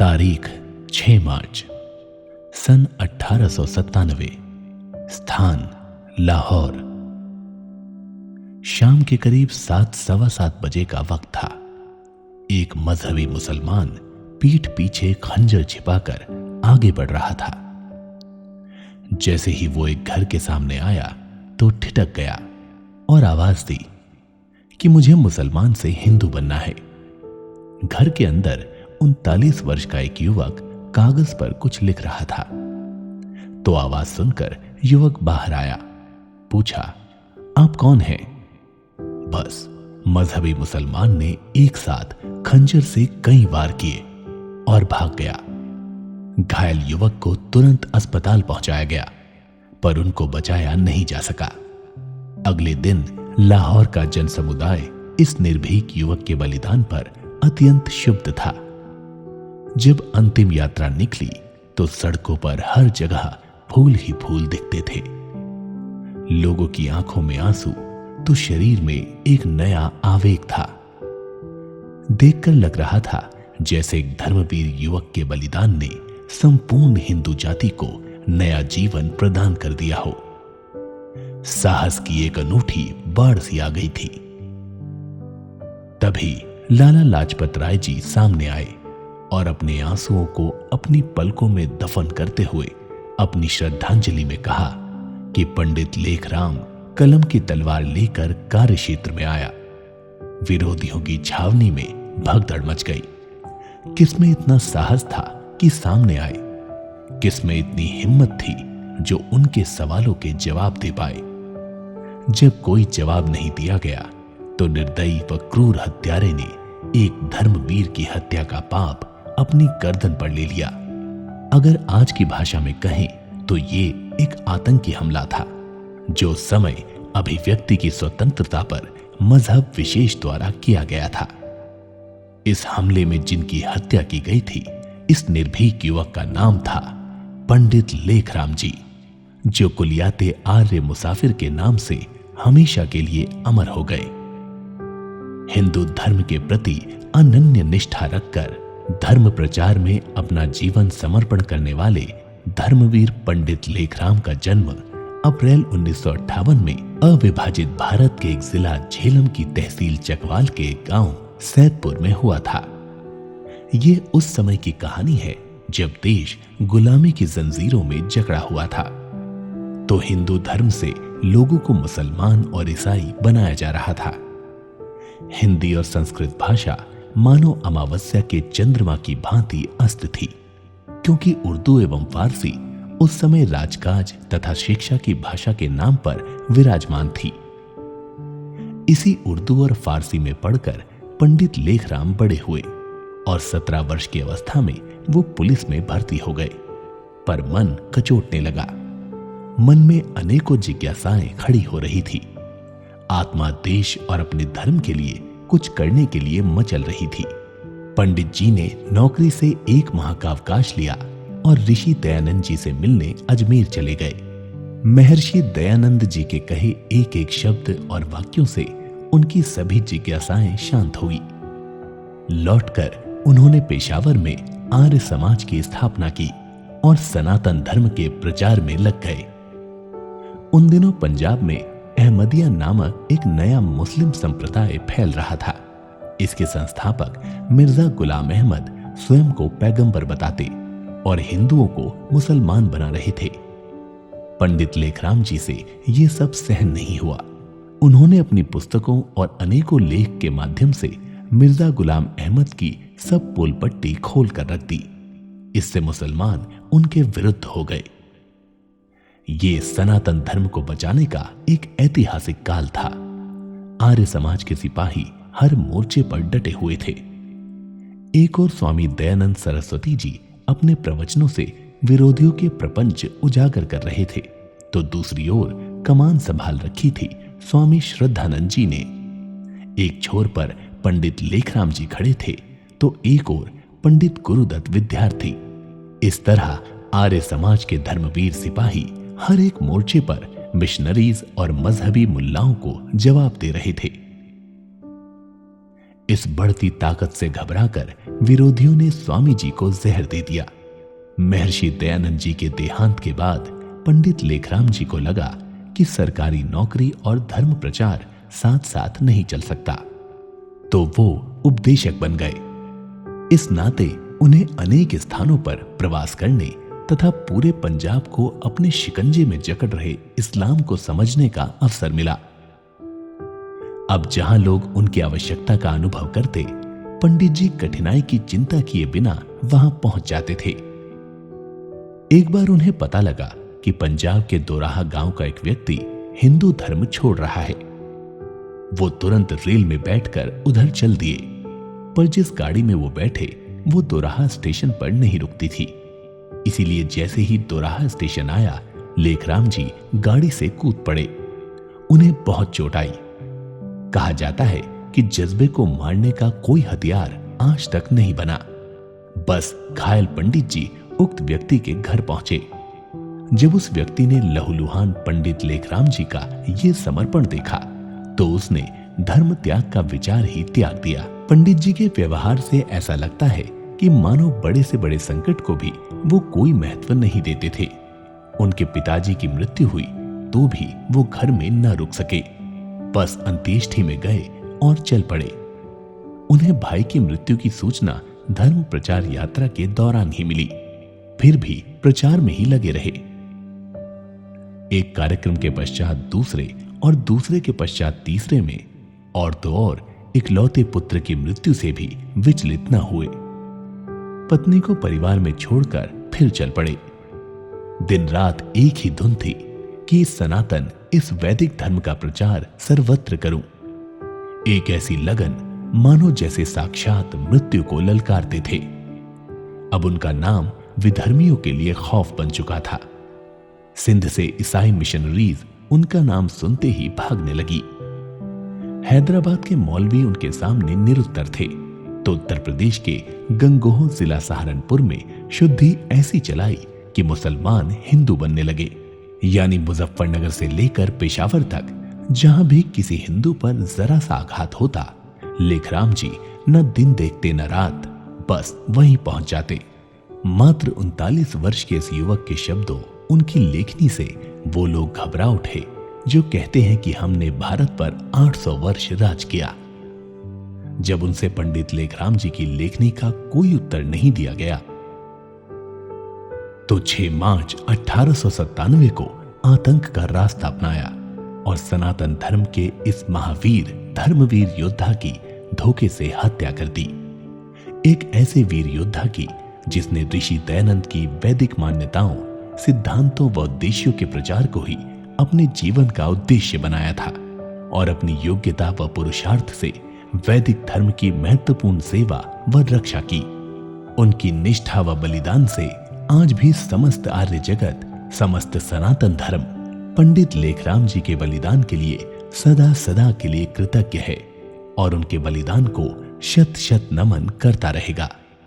तारीख 6 मार्च सन 1897। स्थान लाहौर। शाम के करीब 7:15 बजे का वक्त था। एक मजहबी मुसलमान पीठ पीछे खंजर छिपाकर आगे बढ़ रहा था। जैसे ही वो एक घर के सामने आया तो ठिठक गया और आवाज दी कि मुझे मुसलमान से हिंदू बनना है। घर के अंदर 39 वर्ष का एक युवक कागज पर कुछ लिख रहा था। तो आवाज सुनकर युवक बाहर आया, पूछा, आप कौन हैं? बस मजहबी मुसलमान ने एक साथ खंजर से कई वार किए और भाग गया। घायल युवक को तुरंत अस्पताल पहुंचाया गया, पर उनको बचाया नहीं जा सका। अगले दिन लाहौर का जन समुदाय इस निर्भीक युवक के बलिदान पर अत्यंत क्षुब्ध था। जब अंतिम यात्रा निकली तो सड़कों पर हर जगह फूल ही फूल दिखते थे। लोगों की आंखों में आंसू तो शरीर में एक नया आवेग था। देखकर लग रहा था जैसे एक धर्मवीर युवक के बलिदान ने संपूर्ण हिंदू जाति को नया जीवन प्रदान कर दिया हो। साहस की एक अनूठी बाढ़ सी आ गई थी। तभी लाला लाजपत राय जी सामने आए और अपने आंसुओं को अपनी पलकों में दफन करते हुए अपनी श्रद्धांजलि में कहा कि पंडित लेखराम कलम की तलवार लेकर कार्य क्षेत्र में आया। विरोधियों की छावनी में भगदड़ मच गई। किसमें इतना साहस था कि सामने आए? किसमें इतनी हिम्मत थी जो उनके सवालों के जवाब दे पाए? जब कोई जवाब नहीं दिया गया तो निर्दयी व क्रूर हत्यारे ने एक धर्मवीर की हत्या का पाप अपनी गर्दन पर ले लिया। अगर आज की भाषा में कहें तो ये एक आतंकी हमला था, जो समय अभिव्यक्ति की स्वतंत्रता पर मजहब विशेष द्वारा किया गया था। इस हमले में जिनकी हत्या की गई थी, इस निर्भीक युवक का नाम था पंडित लेखराम जी, जो कुलियाते आर्य मुसाफिर के नाम से हमेशा के लिए अमर हो गए। हिंदू धर्म के प्रति अनन्य निष्ठा रखकर धर्म प्रचार में अपना जीवन समर्पण करने वाले धर्मवीर पंडित लेखराम का जन्म अप्रैल 1958 में अविभाजित भारत के एक जिला झेलम की तहसील चकवाल के एक गांव सैदपुर में हुआ था। ये उस समय की कहानी है जब देश गुलामी की जंजीरों में जकड़ा हुआ था। तो हिंदू धर्म से लोगों को मुसलमान और ईसाई बनाया जा रहा था। हिंदी और संस्कृत भाषा मानो अमावस्या के चंद्रमा की भांति अस्त थी, क्योंकि उर्दू एवं फारसी उस समय राजकाज तथा शिक्षा की भाषा के नाम पर विराजमान थी। इसी उर्दू और फारसी में पढ़कर पंडित लेखराम बड़े हुए और 17 वर्ष की अवस्था में वो पुलिस में भर्ती हो गए। पर मन कचोटने लगा। मन में अनेकों जिज्ञासाएं खड़ी हो रही थी। आत्मा देश और अपने धर्म के लिए कुछ करने के लिए मचल रही थी। पंडित जी ने नौकरी से 1 माह का अवकाश लिया और ऋषि दयानंद जी से मिलने अजमेर चले गए। महर्षि दयानंद जी के कहे एक एक शब्द और वाक्यों से उनकी सभी जिज्ञासाएं शांत हुई। लौटकर उन्होंने पेशावर में आर्य समाज की स्थापना की और सनातन धर्म के प्रचार में लग गए। उन दिनों पंजाब में अहमदिया नामक एक नया मुस्लिम संप्रदाय फैल रहा था। इसके संस्थापक मिर्जा गुलाम अहमद स्वयं को पैगंबर बताते और हिंदुओं को मुसलमान बना रहे थे। पंडित लेखराम जी से ये सब सहन नहीं हुआ। उन्होंने अपनी पुस्तकों और अनेकों लेख के माध्यम से मिर्जा गुलाम अहमद की सब पोल पट्टी खोल कर रख दी। इससे मुसलमान उनके विरुद्ध हो गए। ये सनातन धर्म को बचाने का एक ऐतिहासिक काल था। आर्य समाज के सिपाही हर मोर्चे पर डटे हुए थे। एक और स्वामी दयानंद सरस्वती जी अपने प्रवचनों से विरोधियों के प्रपंच उजागर कर रहे थे, तो दूसरी ओर कमान संभाल रखी थी स्वामी श्रद्धानंद जी ने। एक छोर पर पंडित लेखराम जी खड़े थे तो एक ओर पंडित गुरुदत्त विद्यार्थी। इस तरह आर्य समाज के धर्मवीर सिपाही हर एक मोर्चे पर मिशनरीज और मजहबी मुल्लाओं को जवाब दे रहे थे। इस बढ़ती ताकत से घबराकर विरोधियों ने स्वामी जी को जहर दे दिया। महर्षि दयानंद जी के देहांत के बाद पंडित लेखराम जी को लगा कि सरकारी नौकरी और धर्म प्रचार साथ साथ नहीं चल सकता, तो वो उपदेशक बन गए। इस नाते उन्हें अनेक स्थानों पर प्रवास करने तथा पूरे पंजाब को अपने शिकंजे में जकड़ रहे इस्लाम को समझने का अवसर मिला। अब जहां लोग उनकी आवश्यकता का अनुभव करते, पंडित जी कठिनाई की चिंता किए बिना वहां पहुंच जाते थे। एक बार उन्हें पता लगा कि पंजाब के दोराहा गांव का एक व्यक्ति हिंदू धर्म छोड़ रहा है। वो तुरंत रेल में बैठकर उधर चल दिए, पर जिस गाड़ी में वो बैठे वो दोराहा स्टेशन पर नहीं रुकती थी। इसीलिए जैसे ही दोराहा स्टेशन आया, लेखराम जी गाड़ी से कूद पड़े। उन्हें बहुत चोट आई। कहा जाता है कि जज्बे को मारने का कोई हथियार आज तक नहीं बना। बस घायल पंडित जी उक्त व्यक्ति के घर पहुंचे। जब उस व्यक्ति ने लहूलुहान पंडित लेखराम जी का ये समर्पण देखा तो उसने धर्म त्याग का विचार ही त्याग दिया। पंडित जी के व्यवहार से ऐसा लगता है कि मानो बड़े से बड़े संकट को भी वो कोई महत्व नहीं देते थे। उनके पिताजी की मृत्यु हुई तो भी वो घर में न रुक सके, बस अंत्येष्टि में गए और चल पड़े। उन्हें भाई की मृत्यु की सूचना धर्म प्रचार यात्रा के दौरान ही मिली, फिर भी प्रचार में ही लगे रहे। एक कार्यक्रम के पश्चात दूसरे और दूसरे के पश्चात तीसरे में और तो और इकलौते पुत्र की मृत्यु से भी विचलित न हुए। पत्नी को परिवार में छोड़कर फिर चल पड़े। दिन रात एक ही धुन थी कि सनातन इस वैदिक धर्म का प्रचार सर्वत्र करूं। एक ऐसी लगन मानो जैसे साक्षात मृत्यु को ललकारते थे। अब उनका नाम विधर्मियों के लिए खौफ बन चुका था। सिंध से ईसाई मिशनरीज उनका नाम सुनते ही भागने लगी। हैदराबाद के मौलवी उनके सामने निरुत्तर थे, तो उत्तर प्रदेश के गंगोह जिला सहारनपुर में शुद्धि ऐसी चलाई कि मुसलमान हिंदू बनने लगे। यानी मुजफ्फरनगर से लेकर पेशावर तक जहां भी किसी हिंदू पर जरा सा आघात होता, लेखराम जी न दिन देखते न रात, बस वहीं पहुंच जाते। मात्र 39 वर्ष के इस युवक के शब्दों, उनकी लेखनी से वो लोग घबरा उठे जो कहते हैं कि हमने भारत पर 800 वर्ष राज किया। जब उनसे पंडित लेखराम जी की लेखनी का कोई उत्तर नहीं दिया गया, तो 6 मार्च 1897 को आतंक का रास्ता अपनाया और सनातन धर्म के इस महावीर धर्मवीर योद्धा की धोखे से हत्या कर दी। एक ऐसे वीर योद्धा की जिसने ऋषि दयानंद की वैदिक मान्यताओं, सिद्धांतों व उद्देश्यों के प्रचार को ही अपने जीवन का उद्देश्य बनाया था और अपनी योग्यता व पुरुषार्थ से वैदिक धर्म की महत्वपूर्ण सेवा व रक्षा की। उनकी निष्ठा व बलिदान से आज भी समस्त आर्य जगत, समस्त सनातन धर्म पंडित लेखराम जी के बलिदान के लिए सदा सदा के लिए कृतज्ञ है और उनके बलिदान को शत शत नमन करता रहेगा।